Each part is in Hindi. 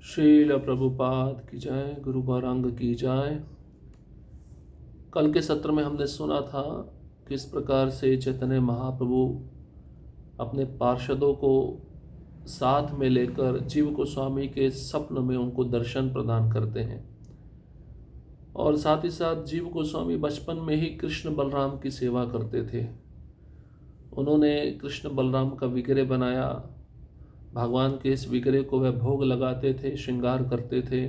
श्रील प्रभुपाद की जय, गुरु गौरांग की जय। कल के सत्र में हमने सुना था किस प्रकार से चैतन्य महाप्रभु अपने पार्षदों को साथ में लेकर जीव गोस्वामी के स्वप्न में उनको दर्शन प्रदान करते हैं, और साथ ही साथ जीव गोस्वामी बचपन में ही कृष्ण बलराम की सेवा करते थे। उन्होंने कृष्ण बलराम का विग्रह बनाया, भगवान के इस विग्रह को वह भोग लगाते थे, श्रृंगार करते थे,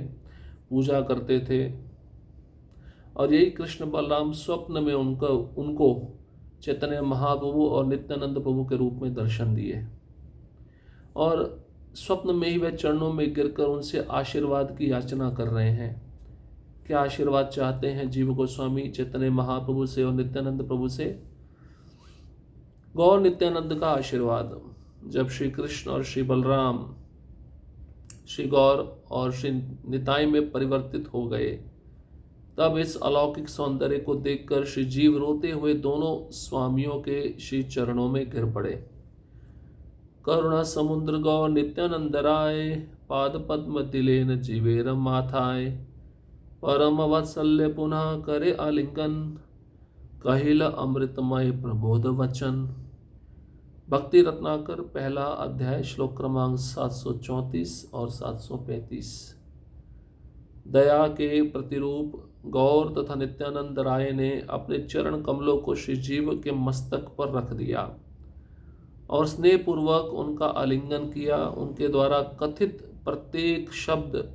पूजा करते थे, और यही कृष्ण बलराम स्वप्न में उनको चैतन्य महाप्रभु और नित्यानंद प्रभु के रूप में दर्शन दिए, और स्वप्न में ही वह चरणों में गिरकर उनसे आशीर्वाद की याचना कर रहे हैं। क्या आशीर्वाद चाहते हैं जीव गोस्वामी चैतन्य महाप्रभु से और नित्यानंद प्रभु से? गौर नित्यानंद का आशीर्वाद। जब श्री कृष्ण और श्री बलराम श्री गौर और श्री निताई में परिवर्तित हो गए, तब इस अलौकिक सौंदर्य को देखकर श्री जीव रोते हुए दोनों स्वामियों के श्री चरणों में गिर पड़े। करुणा समुद्र गौर नित्यानंद राय, पाद पद्म तिलेन जीवेर माथाय, परम वत्सल्य पुनः करे आलिंगन, कहिल अमृतमय प्रबोध वचन। भक्ति रत्नाकर पहला अध्याय श्लोक क्रमांक 734 और 735। दया के प्रतिरूप गौर तथा नित्यानंद राय ने अपने चरण कमलों को श्री जीव के मस्तक पर रख दिया और स्नेहपूर्वक उनका आलिंगन किया। उनके द्वारा कथित प्रत्येक शब्द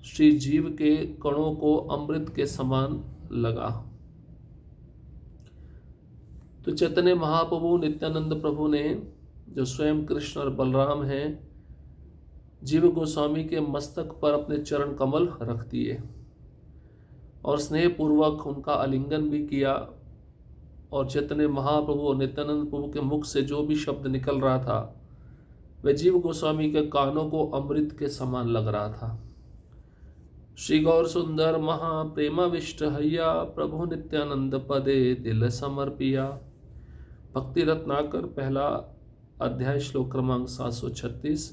श्री जीव के कणों को अमृत के समान लगा। तो चैतन्य महाप्रभु नित्यानंद प्रभु ने, जो स्वयं कृष्ण और बलराम हैं, जीव गोस्वामी के मस्तक पर अपने चरण कमल रख दिए और स्नेहपूर्वक उनका आलिंगन भी किया। और चैतन्य महाप्रभु और नित्यानंद प्रभु के मुख से जो भी शब्द निकल रहा था वह जीव गोस्वामी के कानों को अमृत के समान लग रहा था। श्री गौर सुंदर महाप्रेमाविष्ट हैया, प्रभु नित्यानंद पदे दिल समर्पिया। भक्ति रत्नाकर पहला अध्याय श्लोक क्रमांक 736।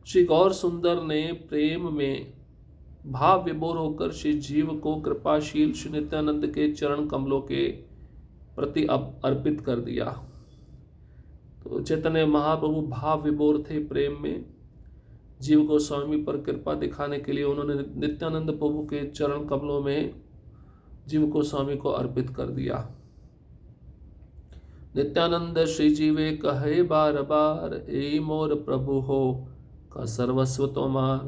श्री गौर सुंदर ने प्रेम में भाव विभोर होकर श्री जीव को कृपाशील श्री नित्यानंद के चरण कमलों के प्रति अर्पित कर दिया। तो चैतन्य महाप्रभु भाव विभोर थे प्रेम में। जीव गोस्वामी पर कृपा दिखाने के लिए उन्होंने नित्यानंद प्रभु के चरण कमलों में जीव गोस्वामी को अर्पित कर दिया। नित्यानंद श्री जीवे कहे बार बार, ए मोर प्रभु हो का सर्वस्व तोमार।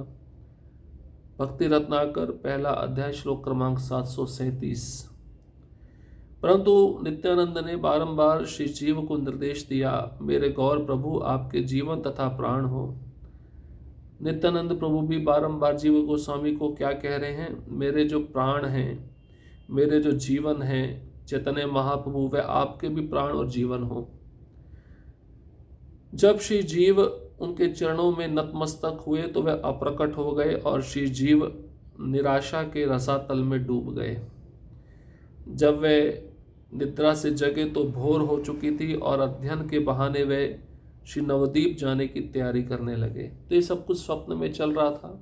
भक्ति रत्नाकर पहला अध्याय श्लोक क्रमांक 737। परंतु नित्यानंद ने बारंबार श्री जीव को निर्देश दिया, मेरे गौर प्रभु आपके जीवन तथा प्राण हो। नित्यानंद प्रभु भी बारंबार जीव गोस्वामी को क्या कह रहे हैं? मेरे जो प्राण हैं, मेरे जो जीवन हैं चैतन्य महाप्रभु, वह आपके भी प्राण और जीवन हो। जब श्री जीव उनके चरणों में नतमस्तक हुए तो वह अप्रकट हो गए और श्री जीव निराशा के रसातल में डूब गए। जब वे निद्रा से जगे तो भोर हो चुकी थी और अध्ययन के बहाने वे श्री नवद्वीप जाने की तैयारी करने लगे। तो ये सब कुछ स्वप्न में चल रहा था।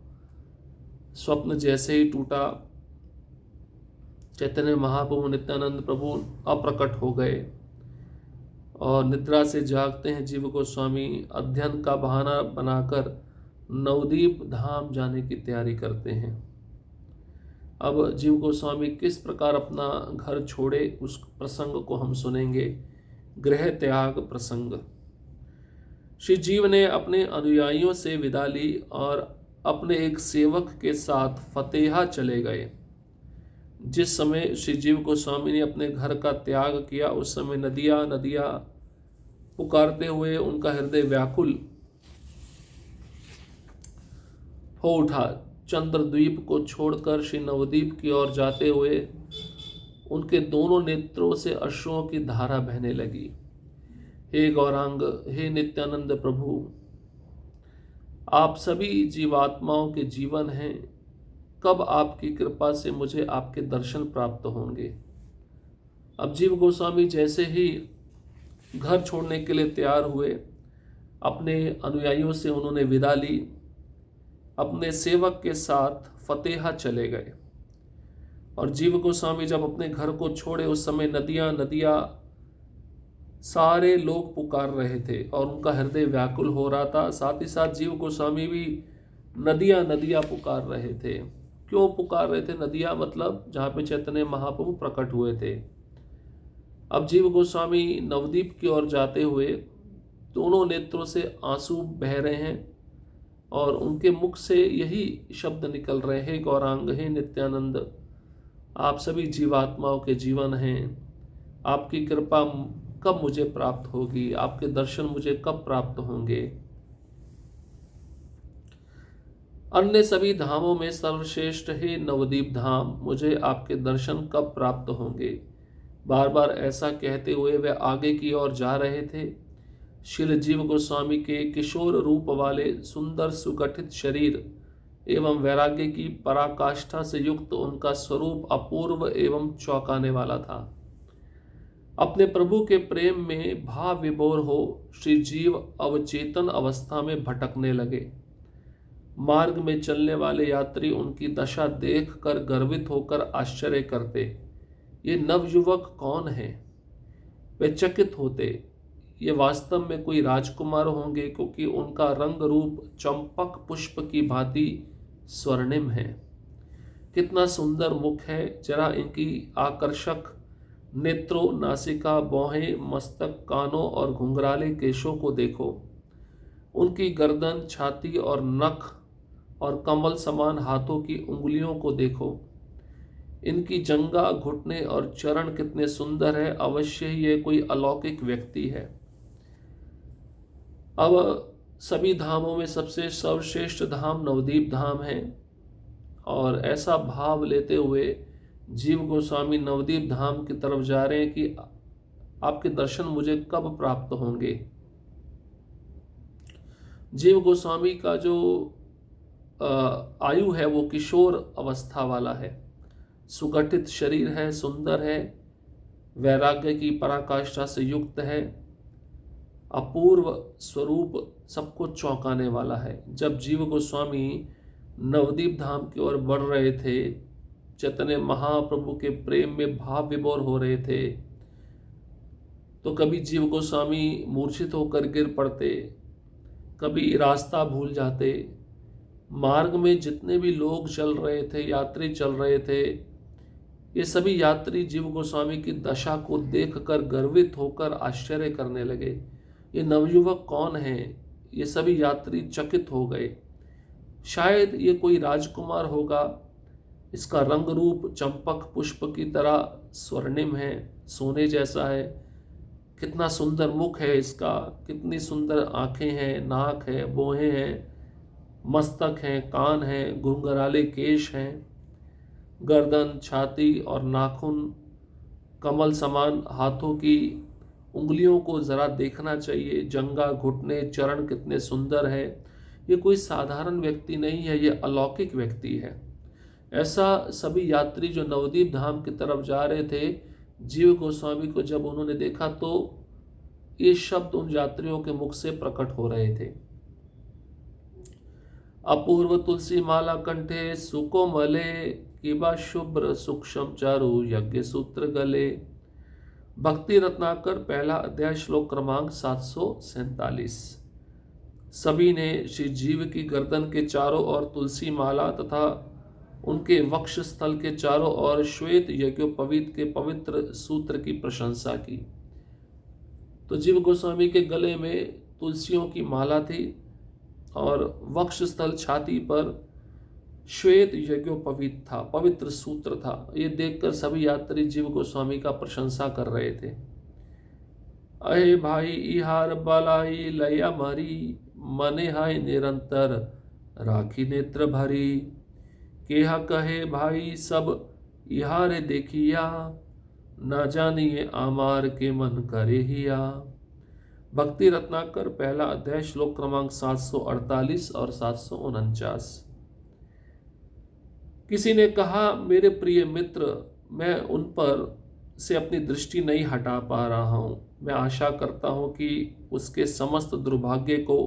स्वप्न जैसे ही टूटा, चैतन्य महाप्रभु नित्यानंद प्रभु अप्रकट हो गए और निद्रा से जागते हैं जीव गोस्वामी अध्ययन का बहाना बनाकर नवद्वीप धाम जाने की तैयारी करते हैं। अब जीव गोस्वामी किस प्रकार अपना घर छोड़े, उस प्रसंग को हम सुनेंगे। गृह त्याग प्रसंग। श्री जीव ने अपने अनुयायियों से विदा ली और अपने एक सेवक के साथ फतेहा चले गए। जिस समय श्री जीव गोस्वामी ने अपने घर का त्याग किया, उस समय नदियां नदियां पुकारते हुए उनका हृदय व्याकुल हो उठा। चंद्रद्वीप को छोड़कर श्री नवद्वीप की ओर जाते हुए उनके दोनों नेत्रों से अश्रुओं की धारा बहने लगी। हे गौरांग, हे नित्यानंद प्रभु, आप सभी जीवात्माओं के जीवन हैं। कब आपकी कृपा से मुझे आपके दर्शन प्राप्त होंगे? अब जीव गोस्वामी जैसे ही घर छोड़ने के लिए तैयार हुए, अपने अनुयायियों से उन्होंने विदा ली। अपने सेवक के साथ फतेहा चले गए। और जीव गोस्वामी जब अपने घर को छोड़े उस समय नदियां नदियां सारे लोग पुकार रहे थे और उनका हृदय व्याकुल हो रहा था। साथ ही साथ जीव गोस्वामी भी नदियां नदियां पुकार रहे थे। क्यों पुकार रहे थे नदियां? मतलब जहाँ पे चैतन्य महाप्रभु प्रकट हुए थे। अब जीव गोस्वामी नवद्वीप की ओर जाते हुए दोनों नेत्रों से आंसू बह रहे हैं और उनके मुख से यही शब्द निकल रहे हैं, गौरांग हे नित्यानंद, आप सभी जीवात्माओं के जीवन हैं, आपकी कृपा कब मुझे प्राप्त होगी, आपके दर्शन मुझे कब प्राप्त होंगे। अन्य सभी धामों में सर्वश्रेष्ठ है नवद्वीप धाम, मुझे आपके दर्शन कब प्राप्त होंगे। बार बार ऐसा कहते हुए वे आगे की ओर जा रहे थे। श्रील जीव गोस्वामी के किशोर रूप वाले सुंदर सुगठित शरीर एवं वैराग्य की पराकाष्ठा से युक्त उनका स्वरूप अपूर्व एवं चौंकाने वाला था। अपने प्रभु के प्रेम में भाव विभोर हो श्री जीव अवचेतन अवस्था में भटकने लगे। मार्ग में चलने वाले यात्री उनकी दशा देखकर गर्वित होकर आश्चर्य करते, ये नवयुवक कौन है? वे चकित होते, ये वास्तव में कोई राजकुमार होंगे, क्योंकि उनका रंग रूप चंपक पुष्प की भांति स्वर्णिम है। कितना सुंदर मुख है, जरा इनकी आकर्षक नेत्रों, नासिका, भौहें, मस्तक, कानों और घुंघराले केशों को देखो। उनकी गर्दन, छाती और नख और कमल समान हाथों की उंगलियों को देखो। इनकी जंगा, घुटने और चरण कितने सुंदर है। अवश्य ही ये कोई अलौकिक व्यक्ति है। अब सभी धामों में सबसे सर्वश्रेष्ठ धाम नवद्वीप धाम है और ऐसा भाव लेते हुए जीव गोस्वामी नवद्वीप धाम की तरफ जा रहे हैं कि आपके दर्शन मुझे कब प्राप्त होंगे। जीव गोस्वामी का जो आयु है वो किशोर अवस्था वाला है, सुगठित शरीर है, सुंदर है, वैराग्य की पराकाष्ठा से युक्त है, अपूर्व स्वरूप सबको चौंकाने वाला है। जब जीव गोस्वामी नवद्वीप धाम की ओर बढ़ रहे थे, चैतन्य महाप्रभु के प्रेम में भाव विभोर हो रहे थे, तो कभी जीव गोस्वामी मूर्छित होकर गिर पड़ते, कभी रास्ता भूल जाते। मार्ग में जितने भी लोग चल रहे थे, यात्री चल रहे थे, ये सभी यात्री जीव गोस्वामी की दशा को देखकर गर्वित होकर आश्चर्य करने लगे, ये नवयुवक कौन है? ये सभी यात्री चकित हो गए। शायद ये कोई राजकुमार होगा। इसका रंग रूप चंपक पुष्प की तरह स्वर्णिम है, सोने जैसा है। कितना सुंदर मुख है इसका, कितनी सुंदर आंखें हैं, नाक है, भौहें हैं, मस्तक हैं, कान हैं, घुंघराले केश हैं, गर्दन, छाती और नाखून, कमल समान हाथों की उंगलियों को जरा देखना चाहिए। जंगा, घुटने, चरण कितने सुंदर है। ये कोई साधारण व्यक्ति नहीं है, ये अलौकिक व्यक्ति है। ऐसा सभी यात्री जो नवद्वीप धाम की तरफ जा रहे थे, जीव गोस्वामी को जब उन्होंने देखा तो ये शब्द उन यात्रियों के मुख से प्रकट हो रहे थे। अपूर्व तुलसी माला कंठे सुकोमले, किबा शुभ्र सूक्ष्म चारु यज्ञ सूत्र गले। भक्ति रत्नाकर पहला अध्याय श्लोक क्रमांक 747। सभी ने श्री जीव की गर्दन के चारों ओर तुलसी माला तथा उनके वक्ष स्थल के चारों ओर श्वेत यज्ञोपवीत के पवित्र सूत्र की प्रशंसा की। तो जीव गोस्वामी के गले में तुलसियों की माला थी और वक्ष स्थल, छाती पर श्वेत यज्ञोपवीत था, पवित्र सूत्र था। ये देखकर सभी यात्री जीव गोस्वामी का प्रशंसा कर रहे थे। अहे भाई इहार बलाई लया मरी, मने हाय निरंतर राखी नेत्र भरी। केहा कहे भाई सब इहारे देखिया, न जानिए आमार के मन करे हिया। भक्ति रत्नाकर पहला अध्याय श्लोक क्रमांक 748 और 749। किसी ने कहा, मेरे प्रिय मित्र, मैं उन पर से अपनी दृष्टि नहीं हटा पा रहा हूँ। मैं आशा करता हूँ कि उसके समस्त दुर्भाग्य को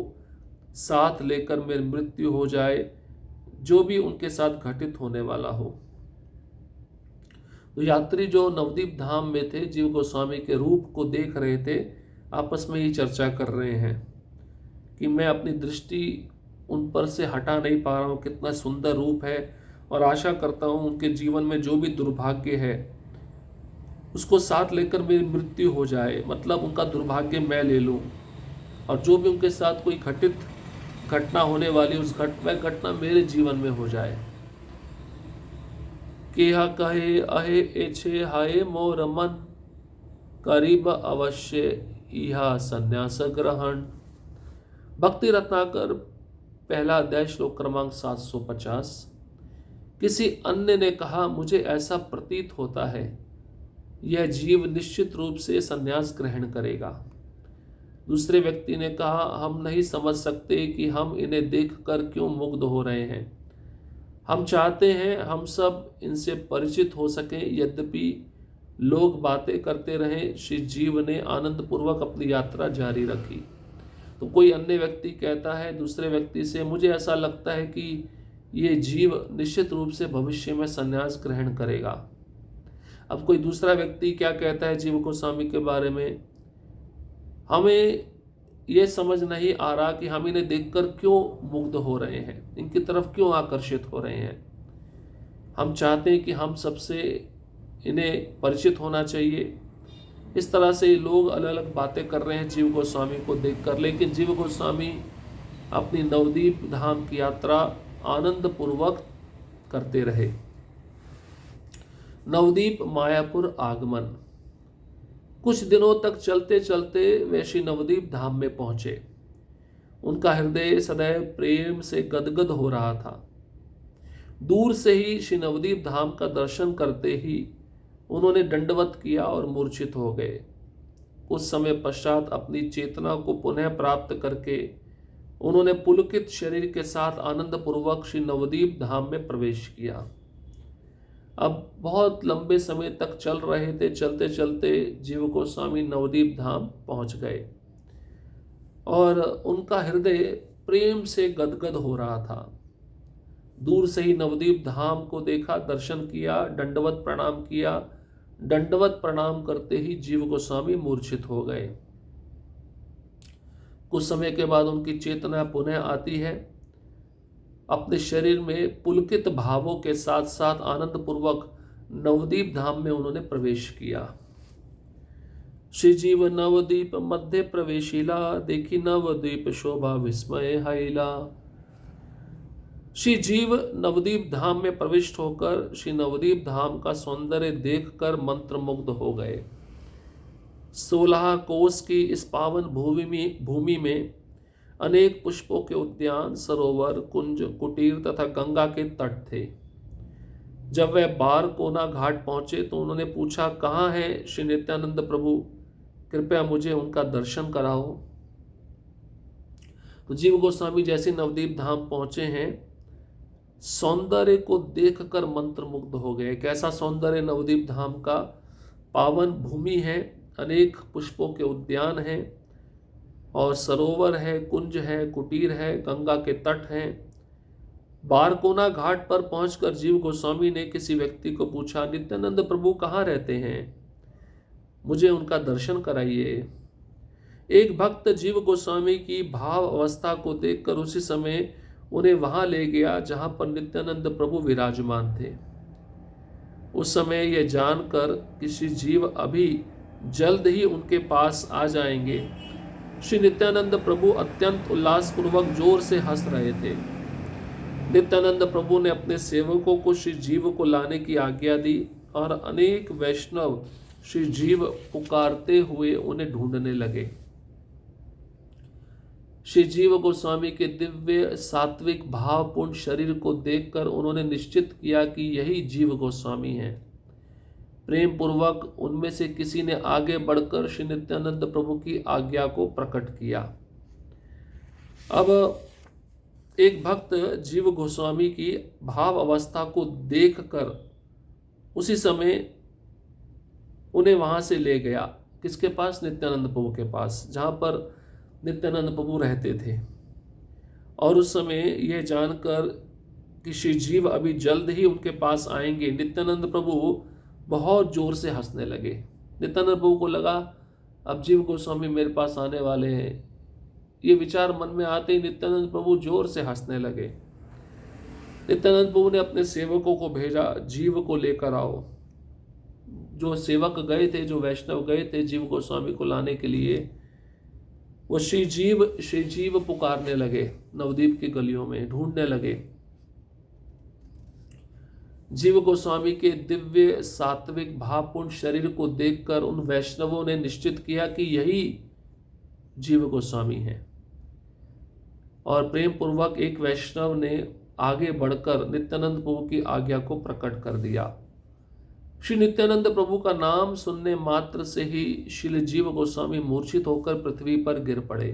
साथ लेकर मेरी मृत्यु हो जाए जो भी उनके साथ घटित होने वाला हो। तो यात्री जो नवदीप धाम में थे, जीव गोस्वामी के रूप को देख रहे थे, आपस में ही चर्चा कर रहे हैं कि मैं अपनी दृष्टि उन पर से हटा नहीं पा रहा हूँ, कितना सुंदर रूप है, और आशा करता हूँ उनके जीवन में जो भी दुर्भाग्य है उसको साथ लेकर मेरी मृत्यु हो जाए, मतलब उनका दुर्भाग्य मैं ले लूँ, और जो भी उनके साथ कोई घटना होने वाली वह घटना मेरे जीवन में हो जाए। केहा कहे अहे एछे हाय मोर मन, करीब अवश्य इहा संन्यास ग्रहण। भक्ति रत्नाकर, पहला अध्याय, श्लोक क्रमांक 750। किसी अन्य ने कहा, मुझे ऐसा प्रतीत होता है यह जीव निश्चित रूप से संन्यास ग्रहण करेगा। दूसरे व्यक्ति ने कहा, हम नहीं समझ सकते कि हम इन्हें देखकर क्यों मुग्ध हो रहे हैं। हम चाहते हैं हम सब इनसे परिचित हो सकें, यद्यपि लोग बातें करते रहें। श्री जीव ने आनंद पूर्वक अपनी यात्रा जारी रखी। तो कोई अन्य व्यक्ति कहता है दूसरे व्यक्ति से, मुझे ऐसा लगता है कि ये जीव निश्चित रूप से भविष्य में संन्यास ग्रहण करेगा। अब कोई दूसरा व्यक्ति क्या कहता है जीव गोस्वामी के बारे में, हमें यह समझ नहीं आ रहा कि हम इन्हें देखकर क्यों मुग्ध हो रहे हैं, इनकी तरफ क्यों आकर्षित हो रहे हैं। हम चाहते हैं कि हम सबसे इन्हें परिचित होना चाहिए। इस तरह से लोग अलग अलग बातें कर रहे हैं जीव गोस्वामी को देखकर, लेकिन जीव गोस्वामी अपनी नवदीप धाम की यात्रा आनंद पूर्वक करते रहे। नवदीप मायापुर आगमन। कुछ दिनों तक चलते चलते वे श्री नवदीप धाम में पहुंचे। उनका हृदय सदैव प्रेम से गदगद हो रहा था। दूर से ही श्री नवदीप धाम का दर्शन करते ही उन्होंने दंडवत किया और मूर्छित हो गए। कुछ समय पश्चात अपनी चेतना को पुनः प्राप्त करके उन्होंने पुलकित शरीर के साथ आनंद पूर्वक श्री नवदीप धाम में प्रवेश किया। अब बहुत लंबे समय तक चल रहे थे। चलते चलते जीव गोस्वामी नवदीप धाम पहुंच गए और उनका हृदय प्रेम से गदगद हो रहा था। दूर से ही नवदीप धाम को देखा, दर्शन किया, दंडवत प्रणाम किया। दंडवत प्रणाम करते ही जीव गोस्वामी मूर्छित हो गए। कुछ समय के बाद उनकी चेतना पुनः आती है। अपने शरीर में पुलकित भावों के साथ साथ आनंद पूर्वक नवदीप धाम में उन्होंने प्रवेश किया। श्री जीव नवदीप मध्य प्रवेशिला, देखी नवदीप शोभा विस्मय हैला। श्री जीव नवदीप धाम में प्रविष्ट होकर श्री नवदीप धाम का सौंदर्य देखकर मंत्रमुग्ध हो गए। 16 कोस की इस पावन भूमि में अनेक पुष्पों के उद्यान, सरोवर, कुंज, कुटीर तथा गंगा के तट थे। जब वह बारकोना घाट पहुंचे तो उन्होंने पूछा, कहाँ है श्री नित्यानंद प्रभु, कृपया मुझे उनका दर्शन कराओ। तो जीव गोस्वामी जैसे नवदीप धाम पहुंचे हैं, सौंदर्य को देखकर मंत्रमुग्ध हो गए। कैसा सौंदर्य नवदीप धाम का! पावन भूमि है, अनेक पुष्पों के उद्यान हैं और सरोवर है, कुंज है, कुटीर है, गंगा के तट हैं। बारकोना घाट पर पहुंचकर जीव गोस्वामी ने किसी व्यक्ति को पूछा, नित्यानंद प्रभु कहाँ रहते हैं, मुझे उनका दर्शन कराइए। एक भक्त जीव गोस्वामी की भाव अवस्था को देखकर उसी समय उन्हें वहां ले गया जहां पर नित्यानंद प्रभु विराजमान थे। उस समय यह जानकर कि श्री जीव अभी जल्द ही उनके पास आ जाएंगे, श्री नित्यानंद प्रभु अत्यंत उल्लासपूर्वक जोर से हंस रहे थे। नित्यानंद प्रभु ने अपने सेवकों को श्री जीव को लाने की आज्ञा दी और अनेक वैष्णव श्री जीव पुकारते हुए उन्हें ढूंढने लगे। श्री जीव गोस्वामी के दिव्य सात्विक भावपूर्ण शरीर को देखकर उन्होंने निश्चित किया कि यही जीव गोस्वामी हैं। प्रेम पूर्वक उनमें से किसी ने आगे बढ़कर श्री नित्यानंद प्रभु की आज्ञा को प्रकट किया। अब एक भक्त जीव गोस्वामी की भाव अवस्था को देखकर उसी समय उन्हें वहां से ले गया। किसके पास? नित्यानंद प्रभु के पास, जहां पर नित्यानंद प्रभु रहते थे। और उस समय यह जानकर कि श्री जीव अभी जल्द ही उनके पास आएंगे। नित्यानंद प्रभु बहुत जोर से हंसने लगे। नित्यानंद प्रभु को लगा अब जीव गोस्वामी मेरे पास आने वाले हैं। ये विचार मन में आते ही नित्यानंद प्रभु जोर से हंसने लगे। नित्यानंद प्रभु ने अपने सेवकों को भेजा, जीव को लेकर आओ। जो सेवक गए थे, जो वैष्णव गए थे जीव गोस्वामी को लाने के लिए, वो श्री जीव पुकारने लगे। नवद्वीप की गलियों में ढूंढने लगे। जीव गोस्वामी के दिव्य सात्विक भावपूर्ण शरीर को देखकर उन वैष्णवों ने निश्चित किया कि यही जीव गोस्वामी है। और प्रेम पूर्वक एक वैष्णव ने आगे बढ़कर नित्यानंद प्रभु की आज्ञा को प्रकट कर दिया। श्री नित्यानंद प्रभु का नाम सुनने मात्र से ही श्री जीव गोस्वामी मूर्छित होकर पृथ्वी पर गिर पड़े।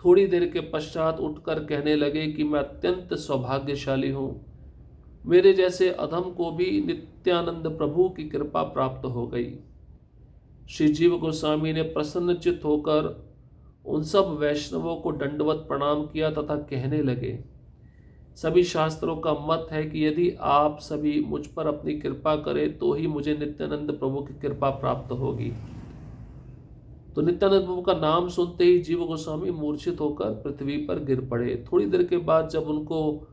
थोड़ी देर के पश्चात उठकर कहने लगे कि मैं अत्यंत सौभाग्यशाली हूं। मेरे जैसे अधम को भी नित्यानंद प्रभु की कृपा प्राप्त हो गई। श्री जीव गोस्वामी ने प्रसन्नचित्त होकर उन सब वैष्णवों को दंडवत प्रणाम किया तथा कहने लगे, सभी शास्त्रों का मत है कि यदि आप सभी मुझ पर अपनी कृपा करें तो ही मुझे नित्यानंद प्रभु की कृपा प्राप्त होगी। तो नित्यानंद प्रभु का नाम सुनते ही जीव गोस्वामी मूर्छित होकर पृथ्वी पर गिर पड़े। थोड़ी देर के बाद जब उनको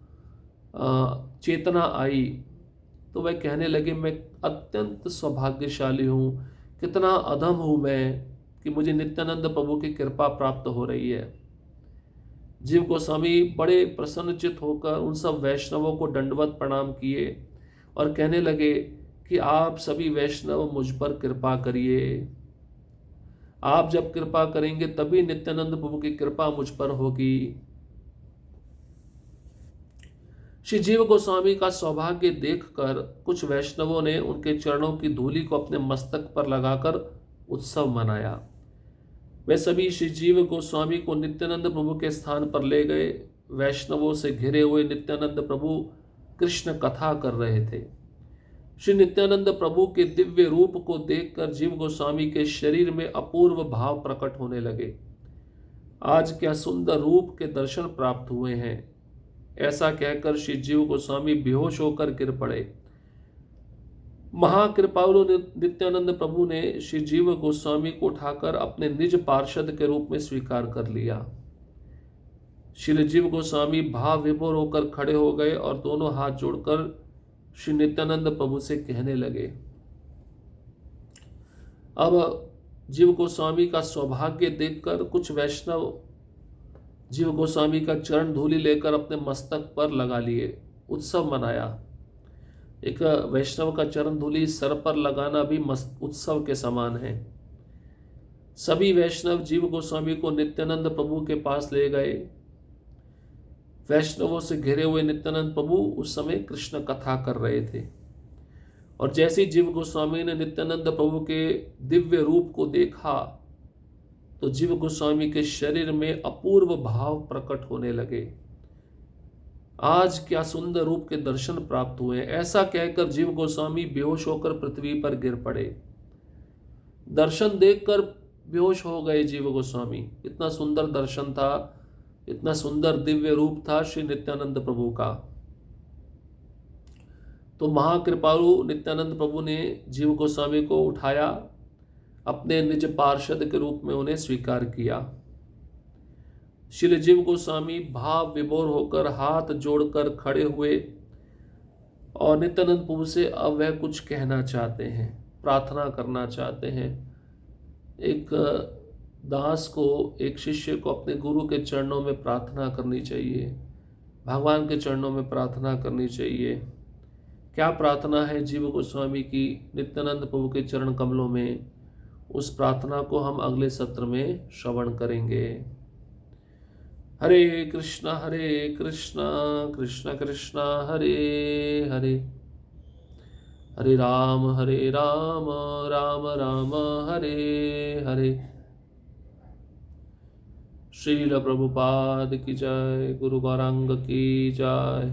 चेतना आई तो वह कहने लगे, मैं अत्यंत सौभाग्यशाली हूँ, कितना अधम हूँ मैं कि मुझे नित्यानंद प्रभु की कृपा प्राप्त हो रही है। जीव गोस्वामी बड़े प्रसन्नचित होकर उन सब वैष्णवों को दंडवत प्रणाम किए और कहने लगे कि आप सभी वैष्णव मुझ पर कृपा करिए। आप जब कृपा करेंगे तभी नित्यानंद प्रभु की कृपा मुझ पर होगी। श्री जीव गोस्वामी का सौभाग्य देखकर कुछ वैष्णवों ने उनके चरणों की धूलि को अपने मस्तक पर लगाकर उत्सव मनाया। वे सभी श्री जीव गोस्वामी को नित्यानंद प्रभु के स्थान पर ले गए। वैष्णवों से घिरे हुए नित्यानंद प्रभु कृष्ण कथा कर रहे थे। श्री नित्यानंद प्रभु के दिव्य रूप को देखकर जीव गोस्वामी के शरीर में अपूर्व भाव प्रकट होने लगे। आज क्या सुंदर रूप के दर्शन प्राप्त हुए हैं, ऐसा कहकर श्री जीव गोस्वामी बेहोश होकर गिर पड़े। महाकृपालु नित्यानंद प्रभु ने श्री जीव गोस्वामी को उठाकर अपने निज पार्षद के रूप में स्वीकार कर लिया। श्री जीव गोस्वामी भाव विभोर होकर खड़े हो गए और दोनों हाथ जोड़कर श्री नित्यानंद प्रभु से कहने लगे। अब जीव गोस्वामी का सौभाग्य देखकर कुछ वैष्णव जीव गोस्वामी का चरण धूलि लेकर अपने मस्तक पर लगा लिए, उत्सव मनाया। एक वैष्णव का चरण धूलि सर पर लगाना भी उत्सव के समान है। सभी वैष्णव जीव गोस्वामी को नित्यानंद प्रभु के पास ले गए। वैष्णवों से घिरे हुए नित्यानंद प्रभु उस समय कृष्ण कथा कर रहे थे और जैसे जीव गोस्वामी ने नित्यानंद प्रभु के दिव्य रूप को देखा तो जीव गोस्वामी के शरीर में अपूर्व भाव प्रकट होने लगे। आज क्या सुंदर रूप के दर्शन प्राप्त हुए, ऐसा कहकर जीव गोस्वामी बेहोश होकर पृथ्वी पर गिर पड़े। दर्शन देखकर बेहोश हो गए जीव गोस्वामी। इतना सुंदर दर्शन था, इतना सुंदर दिव्य रूप था श्री नित्यानंद प्रभु का। तो महाकृपालु नित्यानंद प्रभु ने जीव गोस्वामी को उठाया, अपने निज पार्षद के रूप में उन्हें स्वीकार किया। श्री जीव गोस्वामी भाव विभोर होकर हाथ जोड़कर खड़े हुए और नित्यानंद प्रभु से अब वह कुछ कहना चाहते हैं, प्रार्थना करना चाहते हैं। एक दास को, एक शिष्य को अपने गुरु के चरणों में प्रार्थना करनी चाहिए, भगवान के चरणों में प्रार्थना करनी चाहिए। क्या प्रार्थना है जीव गोस्वामी की नित्यानंद प्रभु के चरण कमलों में, उस प्रार्थना को हम अगले सत्र में श्रवण करेंगे। हरे कृष्णा कृष्ण कृष्णा हरे हरे, हरे राम राम राम हरे हरे। श्रील प्रभुपाद की जय, गुरु गौरांग की जय।